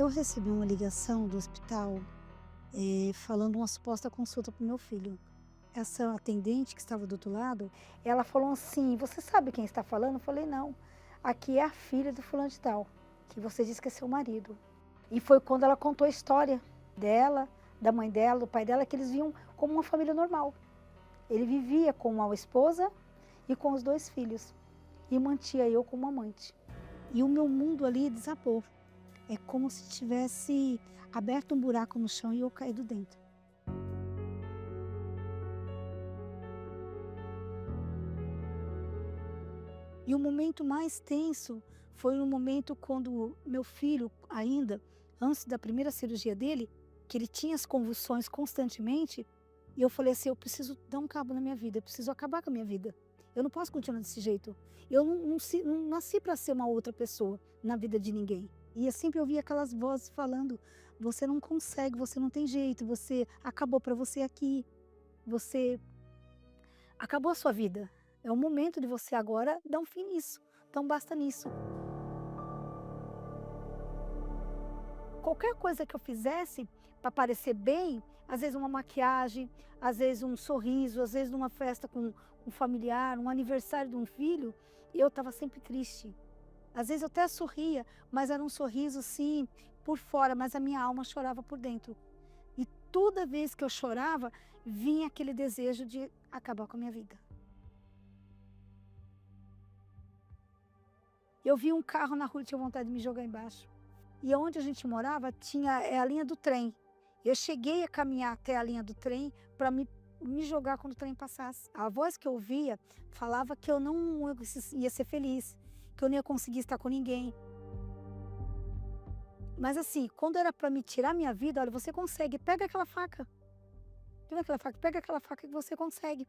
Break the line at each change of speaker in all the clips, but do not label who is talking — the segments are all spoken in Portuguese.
Eu recebi uma ligação do hospital, falando uma suposta consulta para o meu filho. Essa atendente que estava do outro lado, ela falou assim: "Você sabe quem está falando?" Eu falei: "Não, aqui é a filha do fulano de tal, que você disse que é seu marido". E foi quando ela contou a história dela, da mãe dela, do pai dela, que eles viam como uma família normal. Ele vivia com a esposa e com os 2 filhos, e mantinha eu como amante. E o meu mundo ali desabou. É como se tivesse aberto um buraco no chão e eu caído dentro. E o momento mais tenso foi no momento quando meu filho, ainda antes da primeira cirurgia dele, que ele tinha as convulsões constantemente, e eu falei assim: "Eu preciso dar um cabo na minha vida, eu preciso acabar com a minha vida. Eu não posso continuar desse jeito. Eu não nasci para ser uma outra pessoa na vida de ninguém". E eu sempre ouvia aquelas vozes falando: "Você não consegue, você não tem jeito, você acabou para você aqui, você acabou a sua vida. É o momento de você agora dar um fim nisso, então basta nisso". Qualquer coisa que eu fizesse para parecer bem, às vezes uma maquiagem, às vezes um sorriso, às vezes numa festa com um familiar, um aniversário de um filho, eu estava sempre triste. Às vezes eu até sorria, mas era um sorriso sim, por fora, mas a minha alma chorava por dentro. E toda vez que eu chorava, vinha aquele desejo de acabar com a minha vida. Eu vi um carro na rua e tinha vontade de me jogar embaixo. E onde a gente morava tinha a linha do trem. Eu cheguei a caminhar até a linha do trem para me jogar quando o trem passasse. A voz que eu ouvia falava que eu não ia ser feliz, que eu não ia conseguir estar com ninguém. Mas assim, quando era para me tirar minha vida: "Olha, você consegue, pega aquela faca. Pega aquela faca que você consegue".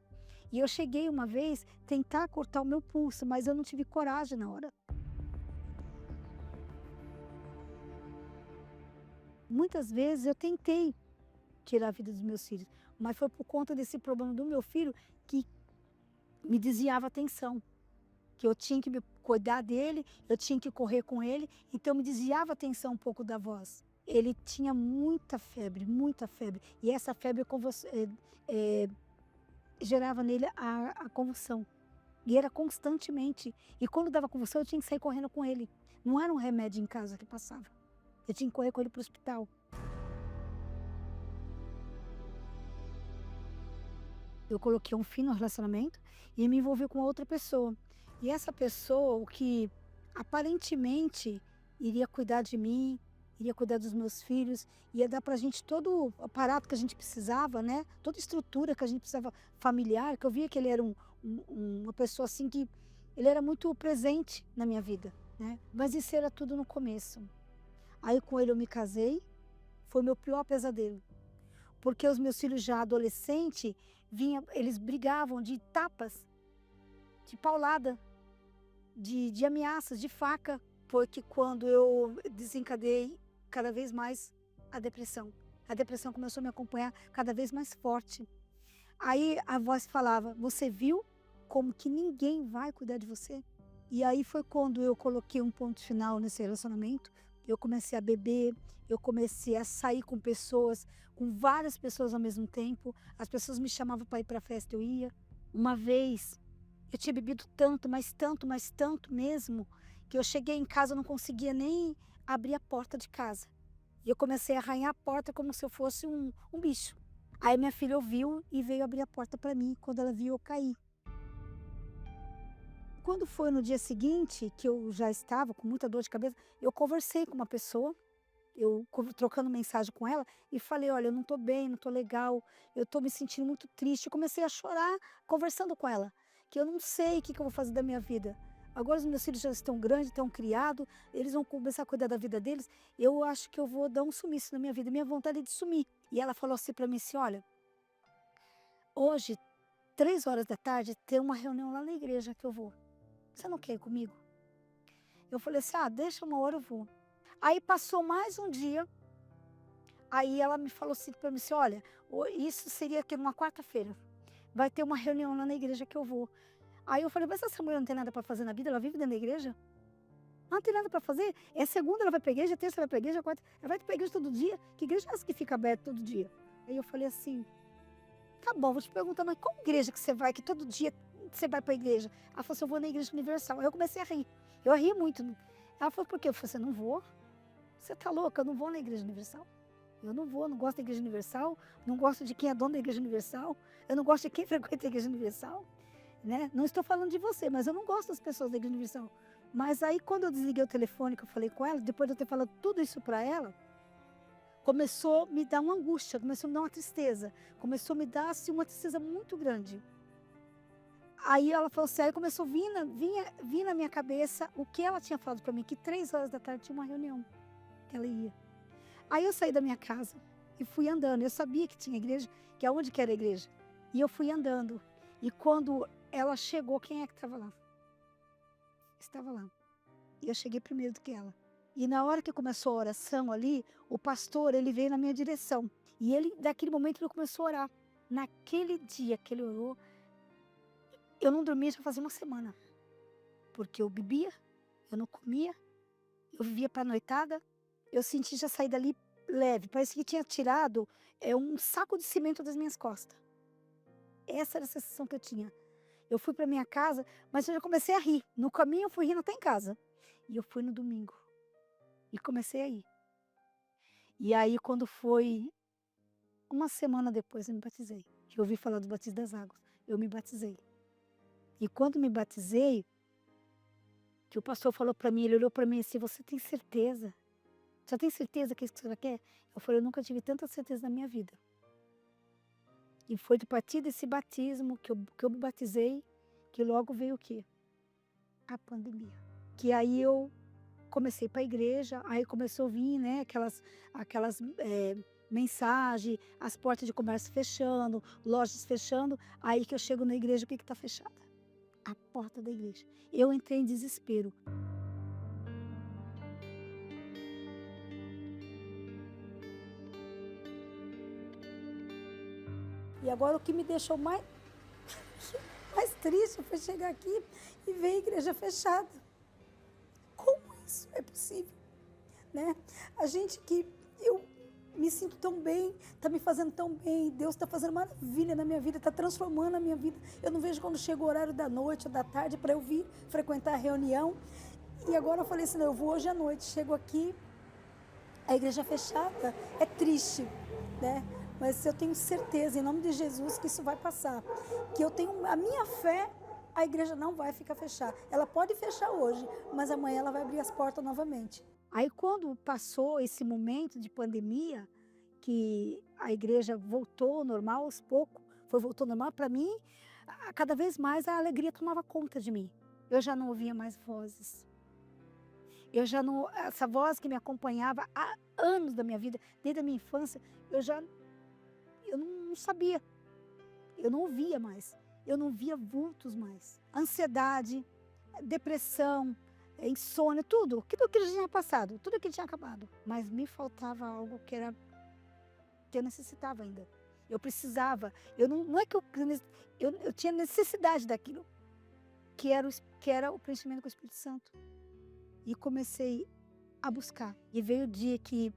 E eu cheguei uma vez tentar cortar o meu pulso, mas eu não tive coragem na hora. Muitas vezes eu tentei tirar a vida dos meus filhos, mas foi por conta desse problema do meu filho que me desviava a atenção, que eu tinha que me cuidar dele, eu tinha que correr com ele, então me desviava a atenção um pouco da voz. Ele tinha muita febre, e essa febre gerava nele a convulsão, e era constantemente. E quando dava convulsão eu tinha que sair correndo com ele, não era um remédio em casa que passava, eu tinha que correr com ele para o hospital. Eu coloquei um fim no relacionamento e me envolvi com outra pessoa. E essa pessoa, o que aparentemente iria cuidar de mim, iria cuidar dos meus filhos, ia dar pra gente todo o aparato que a gente precisava, né? Toda a estrutura que a gente precisava familiar, que eu via que ele era uma pessoa assim que ele era muito presente na minha vida, né? Mas isso era tudo no começo. Aí com ele eu me casei, foi meu pior pesadelo. Porque os meus filhos já adolescente, eles brigavam de tapas, de paulada, de ameaças, de faca. Foi que quando eu desencadeei cada vez mais a depressão. A depressão começou a me acompanhar cada vez mais forte. Aí a voz falava: "Você viu como que ninguém vai cuidar de você?". E aí foi quando eu coloquei um ponto final nesse relacionamento. Eu comecei a beber, eu comecei a sair com pessoas, com várias pessoas ao mesmo tempo. As pessoas me chamavam para ir para a festa, eu ia. Uma vez eu tinha bebido tanto, mas tanto mesmo, que eu cheguei em casa, eu não conseguia nem abrir a porta de casa. E eu comecei a arranhar a porta como se eu fosse um bicho. Aí minha filha ouviu e veio abrir a porta para mim. Quando ela viu, eu caí. Quando foi no dia seguinte, que eu já estava com muita dor de cabeça, eu conversei com uma pessoa, trocando mensagem com ela, e falei: "Olha, eu não estou bem, não estou legal, eu estou me sentindo muito triste". Eu comecei a chorar conversando com ela, que eu não sei o que que eu vou fazer da minha vida. Agora os meus filhos já estão grandes, estão criados, eles vão começar a cuidar da vida deles, eu acho que eu vou dar um sumiço na minha vida, minha vontade é de sumir. E ela falou assim para mim assim: "Olha, hoje, 3 horas da tarde, tem uma reunião lá na igreja que eu vou. Você não quer ir comigo?". Eu falei assim: "Ah, deixa, uma hora eu vou". Aí passou mais um dia, aí ela me falou assim para mim assim: "Olha, isso seria que numa quarta-feira, vai ter uma reunião lá na igreja que eu vou". Aí eu falei: "Mas essa mulher não tem nada para fazer na vida, ela vive dentro da igreja?". Ela não tem nada para fazer. É segunda, ela vai para a igreja, terça, ela vai para a igreja, quarta, ela vai para a igreja todo dia. Que igreja é essa que fica aberta todo dia? Aí eu falei assim, tá bom, vou te perguntar, mas qual igreja que você vai, que todo dia você vai para a igreja? Ela falou assim, eu vou na Igreja Universal. Aí eu comecei a rir. Eu ri muito. Ela falou, por quê? Eu falei assim, não vou. Você tá louca? Eu não vou na Igreja Universal. Eu não vou, não gosto da Igreja Universal, não gosto de quem é dono da Igreja Universal, eu não gosto de quem frequenta a Igreja Universal, né? Não estou falando de você, mas eu não gosto das pessoas da Igreja Universal. Mas aí quando eu desliguei o telefone, que eu falei com ela, depois de eu ter falado tudo isso para ela, começou a me dar uma angústia, começou a me dar uma tristeza, começou a me dar assim, uma tristeza muito grande. Aí ela falou assim, aí começou a vir na minha cabeça o que ela tinha falado para mim, que 3 horas da tarde tinha uma reunião que ela ia. Aí eu saí da minha casa e fui andando. Eu sabia que tinha igreja, que aonde que era a igreja. E eu fui andando. E quando ela chegou, quem é que estava lá? Estava lá. E eu cheguei primeiro do que ela. E na hora que começou a oração ali, o pastor, ele veio na minha direção. E ele, daquele momento, ele começou a orar. Naquele dia que ele orou, eu não dormia já fazia uma semana. Porque eu bebia, eu não comia, eu vivia para noitada. Eu senti já sair dali leve. Parece que tinha tirado um saco de cimento das minhas costas. Essa era a sensação que eu tinha. Eu fui para minha casa, mas eu já comecei a rir. No caminho eu fui rindo até em casa. E eu fui no domingo. E comecei a ir. E aí quando foi uma semana depois eu me batizei. Eu ouvi falar do batismo das águas. Eu me batizei. E quando me batizei, que o pastor falou para mim, ele olhou para mim assim, você tem certeza? Você tem certeza que é isso que você quer? Eu falei, eu nunca tive tanta certeza na minha vida. E foi a partir desse batismo que eu me batizei, que logo veio o quê? A pandemia. Que aí eu comecei para a igreja, aí começou a vir, né, aquelas mensagens, as portas de comércio fechando, lojas fechando, aí que eu chego na igreja, o que está fechada? A porta da igreja. Eu entrei em desespero. E agora o que me deixou mais triste foi chegar aqui e ver a igreja fechada. Como isso é possível? Né? A gente que eu me sinto tão bem, está me fazendo tão bem, Deus está fazendo maravilha na minha vida, está transformando a minha vida. Eu não vejo quando chega o horário da noite ou da tarde para eu vir frequentar a reunião. E agora eu falei assim, não, eu vou hoje à noite, chego aqui, a igreja fechada, é triste, né? Mas eu tenho certeza, em nome de Jesus, que isso vai passar. Que eu tenho a minha fé, a igreja não vai ficar fechada. Ela pode fechar hoje, mas amanhã ela vai abrir as portas novamente. Aí quando passou esse momento de pandemia, que a igreja voltou ao normal aos poucos, voltou ao normal, para mim, cada vez mais a alegria tomava conta de mim. Eu já não ouvia mais vozes. Eu já não, essa voz que me acompanhava há anos da minha vida, desde a minha infância, eu não sabia, eu não ouvia mais, eu não via vultos mais. Ansiedade, depressão, insônia, tudo que já tinha passado, tudo que tinha acabado. Mas me faltava algo que eu necessitava ainda. Eu precisava, não é que eu tinha necessidade daquilo, que era o preenchimento com o Espírito Santo. E comecei a buscar. E veio o dia que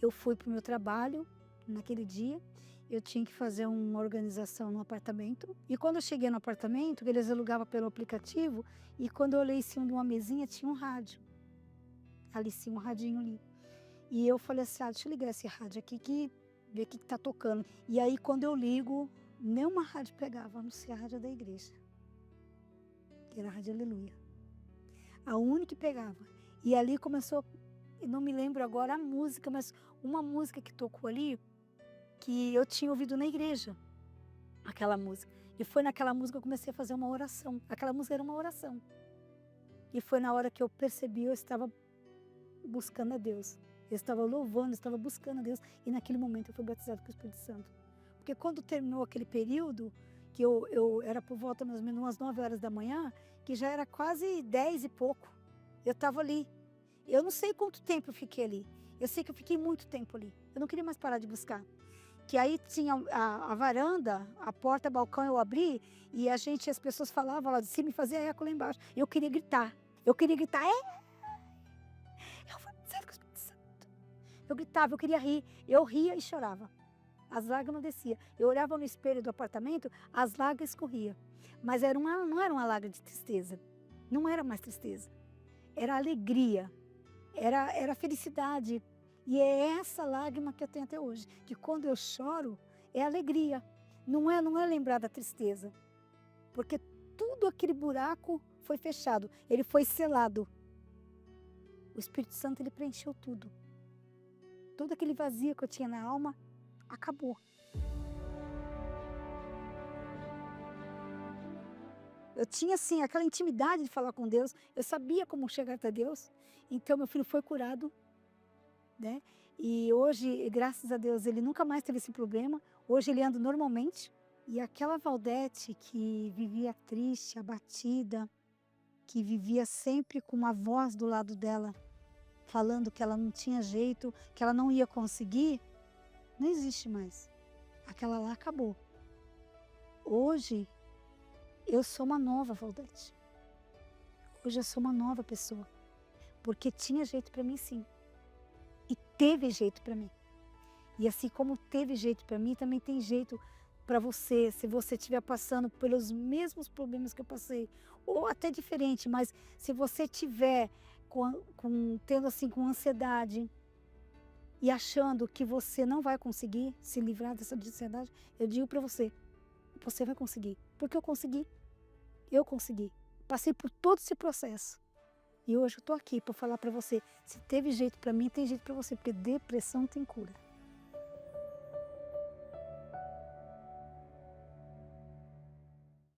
eu fui para o meu trabalho, naquele dia, eu tinha que fazer uma organização no apartamento. E quando eu cheguei no apartamento, eles alugavam pelo aplicativo, e quando eu olhei em cima de uma mesinha, tinha um rádio. Ali sim, um radinho ali. E eu falei assim, deixa eu ligar esse rádio aqui, ver o que está tocando. E aí, quando eu ligo, nenhuma rádio pegava, a não ser a rádio da igreja. Que era a Rádio Aleluia. A única que pegava. E ali começou, eu não me lembro agora a música, mas uma música que tocou ali, que eu tinha ouvido na igreja, aquela música. E foi naquela música que eu comecei a fazer uma oração. Aquela música era uma oração. E foi na hora que eu percebi, eu estava buscando a Deus. Eu estava louvando, eu estava buscando a Deus. E naquele momento eu fui batizado com o Espírito Santo. Porque quando terminou aquele período, que eu era por volta mais ou menos umas 9 horas da manhã, que já era quase 10 e pouco. Eu estava ali. Eu não sei quanto tempo eu fiquei ali. Eu sei que eu fiquei muito tempo ali. Eu não queria mais parar de buscar. Que aí tinha a varanda, a porta, o balcão eu abri, e as pessoas falavam lá de cima e fazia eco lá embaixo. Eu queria gritar. Eu gritava, eu queria rir. Eu ria e chorava. As lágrimas desciam. Eu olhava no espelho do apartamento, as lágrimas escorriam. Mas não era uma lágrima de tristeza. Não era mais tristeza. Era alegria. Era felicidade. E é essa lágrima que eu tenho até hoje. Que quando eu choro, é alegria. Não é lembrar da tristeza. Porque tudo aquele buraco foi fechado. Ele foi selado. O Espírito Santo, ele preencheu tudo. Todo aquele vazio que eu tinha na alma, acabou. Eu tinha, assim, aquela intimidade de falar com Deus. Eu sabia como chegar até Deus. Então, meu filho foi curado, né? E hoje, graças a Deus, ele nunca mais teve esse problema. Hoje ele anda normalmente. E aquela Valdete que vivia triste, abatida, que vivia sempre com uma voz do lado dela, falando que ela não tinha jeito, que ela não ia conseguir, não existe mais. Aquela lá acabou. Hoje, eu sou uma nova Valdete. Hoje eu sou uma nova pessoa. Porque tinha jeito para mim, sim. E teve jeito para mim. E assim como teve jeito para mim, também tem jeito para você, se você estiver passando pelos mesmos problemas que eu passei, ou até diferente, mas se você estiver tendo assim com ansiedade e achando que você não vai conseguir se livrar dessa ansiedade, eu digo para você, você vai conseguir, porque eu consegui, passei por todo esse processo. E hoje eu estou aqui para falar para você, se teve jeito para mim, tem jeito para você, porque depressão tem cura.